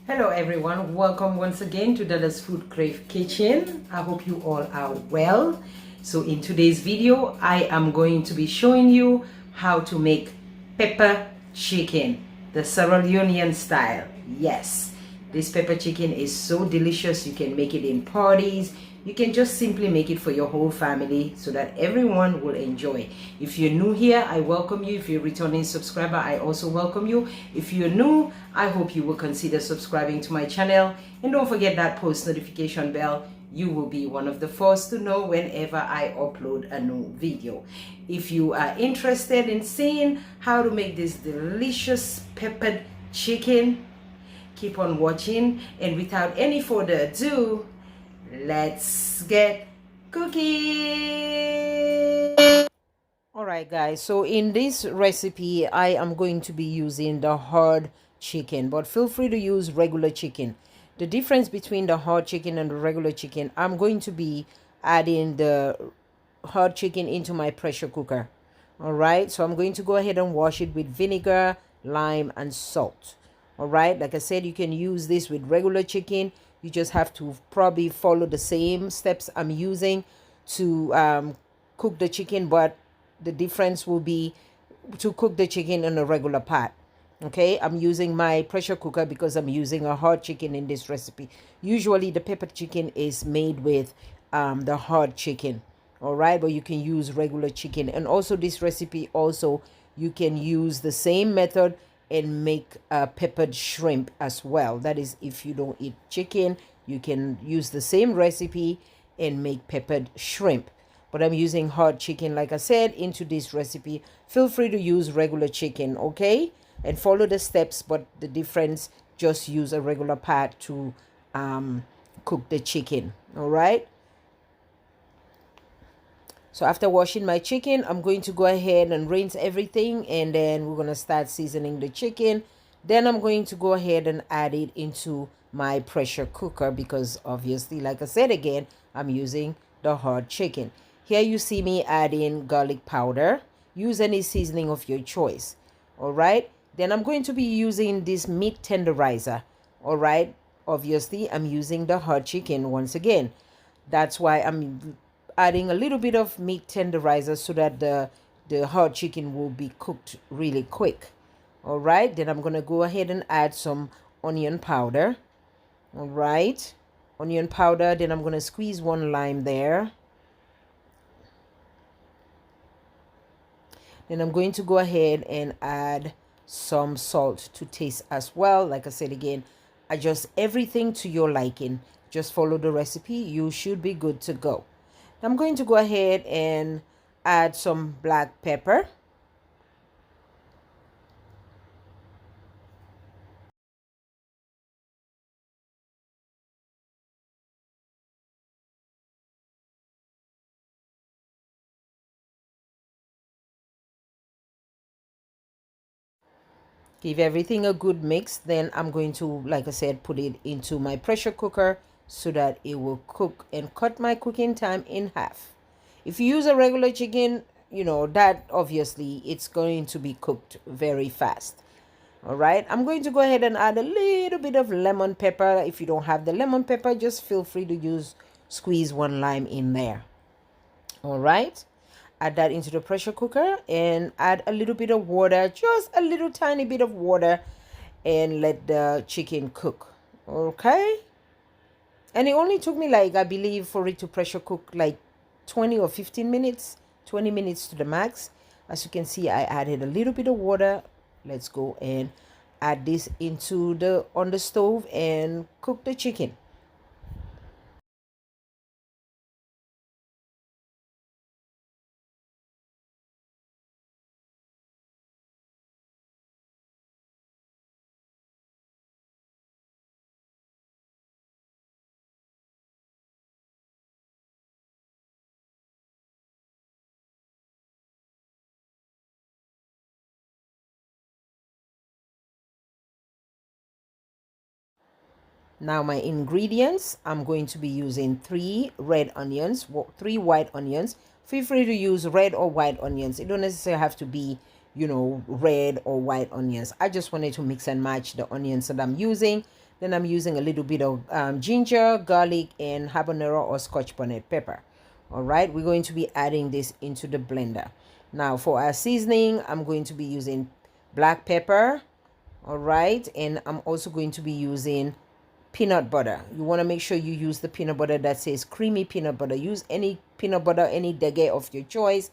Hello everyone, welcome once again to Dada'S Foodcrave kitchen. I hope you all are well. So in today's video, I am going to be showing you how to make pepper chicken, the Sierra Leonean style. Yes, this pepper chicken is so delicious. You can make it in parties. You can just simply make it for your whole family so that everyone will enjoy. If you're new here, I welcome you. If you're a returning subscriber, I also welcome you. If you're new, I hope you will consider subscribing to my channel. And don't forget that post notification bell. You will be one of the first to know whenever I upload a new video. If you are interested in seeing how to make this delicious peppered chicken, keep on watching. And without any further ado, let's get cooking. Alright guys, so in this recipe I am going to be using the hard chicken, but feel free to use regular chicken. The difference between the hard chicken and the regular chicken, I'm going to be adding the hard chicken into my pressure cooker. Alright, so I'm going to go ahead and wash it with vinegar, lime and salt. Alright, like I said, you can use this with regular chicken. You just have to probably follow the same steps I'm using to cook the chicken, but the difference will be to cook the chicken in a regular pot. Okay, I'm using my pressure cooker because I'm using a hard chicken in this recipe. Usually the pepper chicken is made with the hard chicken. All right, but you can use regular chicken. And also this recipe, also you can use the same method and make peppered shrimp as well. That is, if you don't eat chicken, you can use the same recipe and make peppered shrimp. But I'm using hard chicken, like I said, into this recipe. Feel free to use regular chicken, okay? And follow the steps, but the difference, just use a regular pot to cook the chicken, all right? So after washing my chicken, I'm going to go ahead and rinse everything, and then we're going to start seasoning the chicken. Then I'm going to go ahead and add it into my pressure cooker because obviously, like I said again, I'm using the hard chicken. Here you see me adding garlic powder. Use any seasoning of your choice. All right. Then I'm going to be using this meat tenderizer. All right. Obviously, I'm using the hard chicken once again. That's why I'm adding a little bit of meat tenderizer so that the hard chicken will be cooked really quick. All right. Then I'm going to go ahead and add some onion powder. All right. Onion powder. Then I'm going to squeeze one lime there. Then I'm going to go ahead and add some salt to taste as well. Like I said again, adjust everything to your liking. Just follow the recipe. You should be good to go. I'm going to go ahead and add some black pepper. Give everything a good mix. Then I'm going to, like I said, put it into my pressure cooker so that it will cook and cut my cooking time in half. If you use a regular chicken, you know that obviously it's going to be cooked very fast. All right, I'm going to go ahead and add a little bit of lemon pepper. If you don't have the lemon pepper, just feel free to squeeze one lime in there. All right, add that into the pressure cooker and add a little bit of water, just a little tiny bit of water, and let the chicken cook. Okay, and it only took me, like, I believe, for it to pressure cook like 20 or 15 minutes, 20 minutes to the max. As you can see, I added a little bit of water. Let's go and add this into on the stove and cook the chicken. Now my ingredients, I'm going to be using 3 red onions, 3 white onions. Feel free to use red or white onions. It don't necessarily have to be, red or white onions. I just wanted to mix and match the onions that I'm using. Then I'm using a little bit of ginger, garlic, and habanero or scotch bonnet pepper. All right, we're going to be adding this into the blender. Now for our seasoning, I'm going to be using black pepper. All right, and I'm also going to be using peanut butter. You want to make sure you use the peanut butter that says creamy peanut butter. Use any peanut butter, any dege of your choice.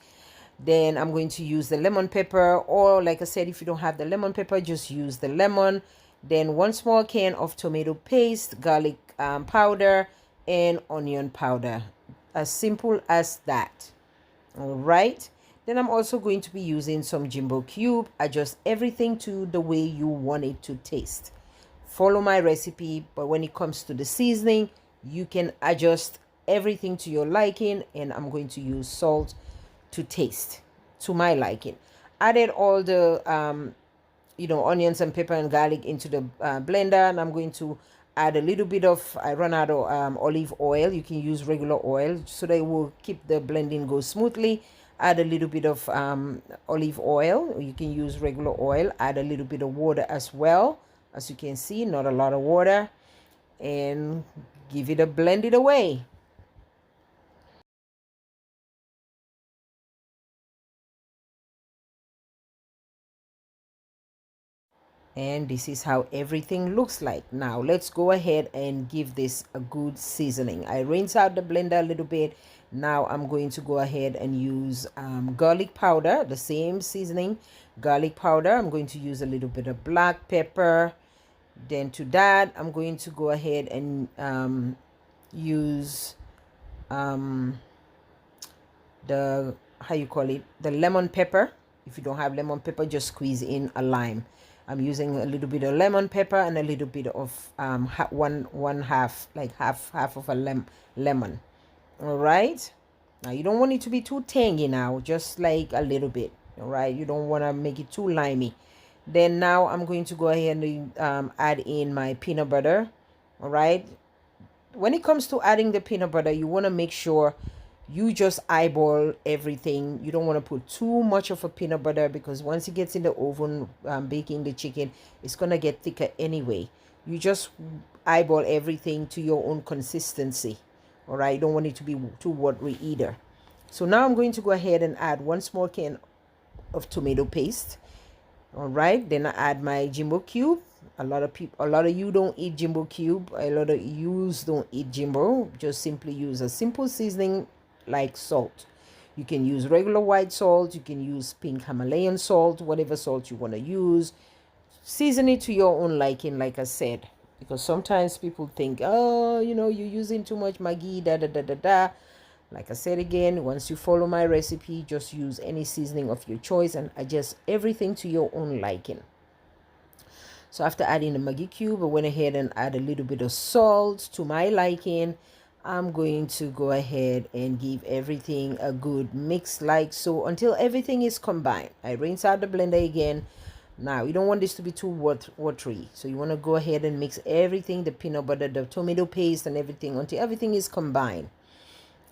Then I'm going to use the lemon pepper, or like I said, if you don't have the lemon pepper, just use the lemon. Then 1 small can of tomato paste, garlic powder, and onion powder. As simple as that. All right, then I'm also going to be using some jimbo cube. Adjust everything to the way you want it to taste. Follow my recipe, but when it comes to the seasoning, you can adjust everything to your liking, and I'm going to use salt to taste to my liking. Added all the onions and pepper and garlic into the blender, and I'm going to add a little bit of, I run out of olive oil. You can use regular oil so that it will keep the blending go smoothly. Add a little bit of olive oil, or you can use regular oil. Add a little bit of water as well. As you can see, not a lot of water, and give it a blend it away. And this is how everything looks like. Now let's go ahead and give this a good seasoning. I rinse out the blender a little bit. Now I'm going to go ahead and use garlic powder, the same seasoning, garlic powder. I'm going to use a little bit of black pepper. Then to that, I'm going to go ahead and use the, how you call it, the lemon pepper. If you don't have lemon pepper, just squeeze in a lime. I'm using a little bit of lemon pepper and a little bit of one half, like half of a lemon. All right, now you don't want it to be too tangy, now just like a little bit. All right, you don't want to make it too limey. Then now I'm going to go ahead and add in my peanut butter. All right, when it comes to adding the peanut butter, you want to make sure you just eyeball everything. You don't want to put too much of a peanut butter, because once it gets in the oven baking the chicken, it's gonna get thicker anyway. You just eyeball everything to your own consistency. All right, you don't want it to be too watery either. So now I'm going to go ahead and add 1 small can of tomato paste. All right, then I add my jimbo cube. A lot of you don't eat jimbo cube. A lot of yous don't eat jimbo. Just simply use a simple seasoning like salt. You can use regular white salt, you can use pink Himalayan salt, whatever salt you want to use. Season it to your own liking, like I said, because sometimes people think, oh, you're using too much Maggi, da da da da da. Like I said again, once you follow my recipe, just use any seasoning of your choice and adjust everything to your own liking. So after adding the Maggi cube, I went ahead and add a little bit of salt to my liking. I'm going to go ahead and give everything a good mix like so until everything is combined. I rinse out the blender again. Now you don't want this to be too watery, so you want to go ahead and mix everything, the peanut butter, the tomato paste, and everything until everything is combined.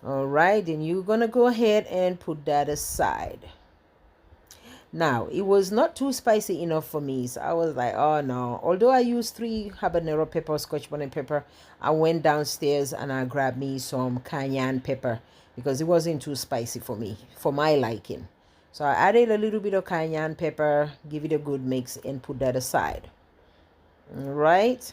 All right, then you're gonna go ahead and put that aside. Now, it was not too spicy enough for me, so I was like, oh no. Although I used 3 habanero pepper, scotch bonnet pepper, I went downstairs and I grabbed me some cayenne pepper because it wasn't too spicy for me, for my liking. So I added a little bit of cayenne pepper, give it a good mix, and put that aside. All right.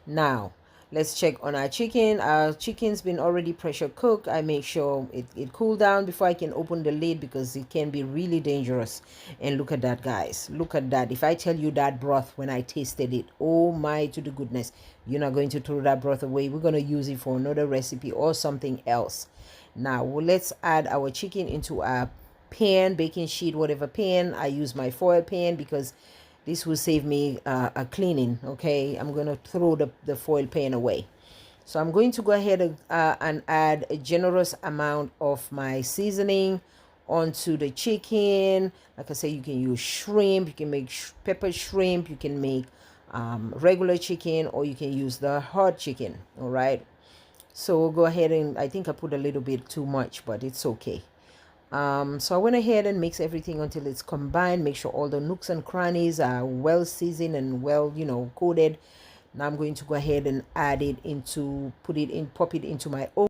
Now, let's check on our chicken. Our chicken's been already pressure cooked. I make sure it cooled down before I can open the lid, because it can be really dangerous. And look at that, guys. Look at that. If I tell you that broth, when I tasted it, oh my to the goodness, you're not going to throw that broth away. We're going to use it for another recipe or something else. Now, let's add our chicken into our pan, baking sheet, whatever pan. I use my foil pan because this will save me a cleaning. Okay, I'm going to throw the foil pan away. So I'm going to go ahead and add a generous amount of my seasoning onto the chicken. Like I said, you can use shrimp, you can make pepper shrimp, you can make regular chicken, or you can use the hard chicken. All right, so we'll go ahead and, I think I put a little bit too much, but it's okay. So I went ahead and mix everything until it's combined. Make sure all the nooks and crannies are well seasoned and well, coated. Now I'm going to go ahead and add it into, pop it into my oven.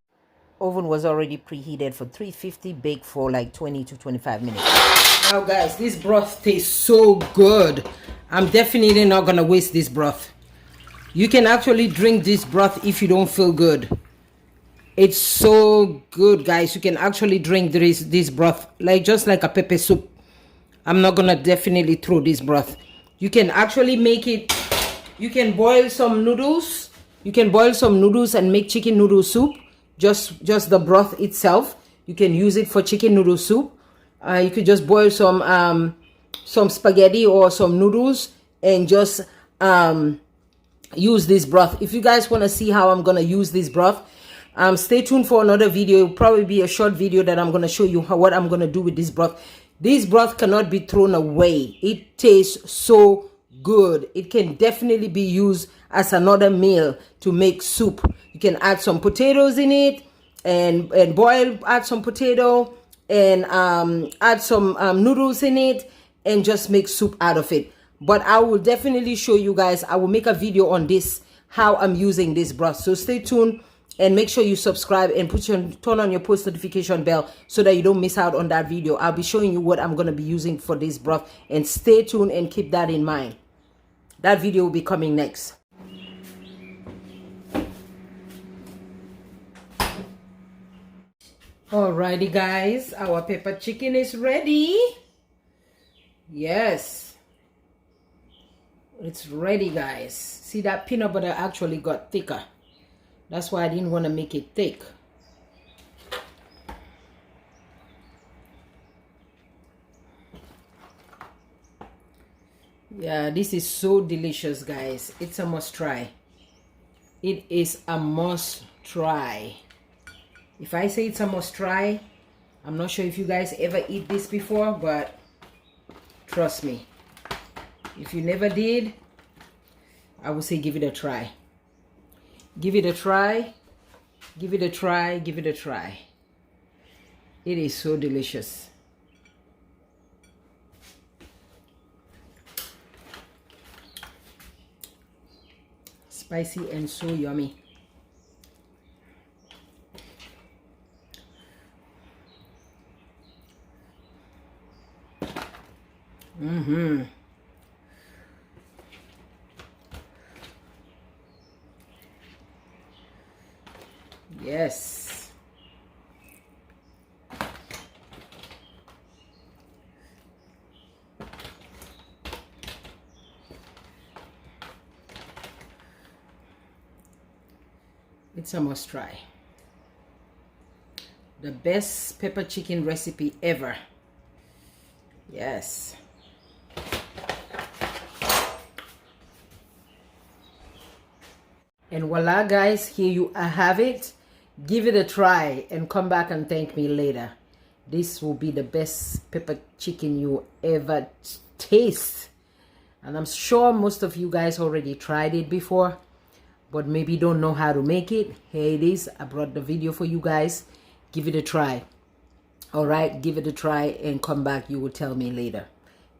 Oven was already preheated for 350, bake for like 20 to 25 minutes. Now guys, this broth tastes so good. I'm definitely not gonna waste this broth. You can actually drink this broth if you don't feel good. It's so good, guys. You can actually drink this broth like just like a pepper soup. I'm not gonna definitely throw this broth. You can actually make it. You can boil some noodles. You can boil some noodles and make chicken noodle soup. Just the broth itself. You can use it for chicken noodle soup. You could just boil some spaghetti or some noodles and just use this broth. If you guys want to see how I'm gonna use this broth, stay tuned for another video. It'll probably be a short video that I'm gonna show you what I'm gonna do with this broth. This broth cannot be thrown away. It tastes so good. It can definitely be used as another meal to make soup. You can add some potatoes in it and add some potato and add some noodles in it and just make soup out of it. But I will definitely show you guys. I will make a video on this, how I'm using this broth. So stay tuned and make sure you subscribe and turn on your post notification bell so that you don't miss out on that video. I'll be showing you what I'm going to be using for this broth, and stay tuned and keep that in mind. That video will be coming next. Alrighty guys, our pepper chicken is ready. Yes, it's ready guys. See, that peanut butter actually got thicker. That's why I didn't want to make it thick. Yeah, this is so delicious guys. It's a must try. It is a must try. If I say it's a must try, I'm not sure if you guys ever eat this before, but trust me, if you never did, I would say give it a try. Give it a try. Give it a try. Give it a try. It is so delicious. Spicy and so yummy. Yes. It's a must try. The best pepper chicken recipe ever. Yes. And voila guys, here you have it. Give it a try and come back and thank me later. This will be the best pepper chicken you ever taste. And I'm sure most of you guys already tried it before, but maybe don't know how to make it. Here it is. I brought the video for you guys. Give it a try. All right, give it a try and come back. You will tell me later.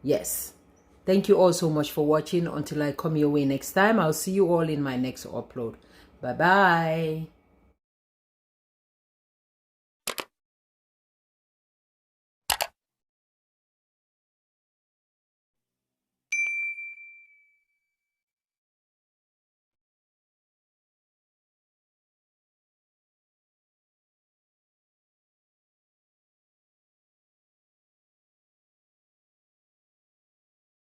Yes. Thank you all so much for watching. Until I come your way next time, I'll see you all in my next upload. Bye-bye.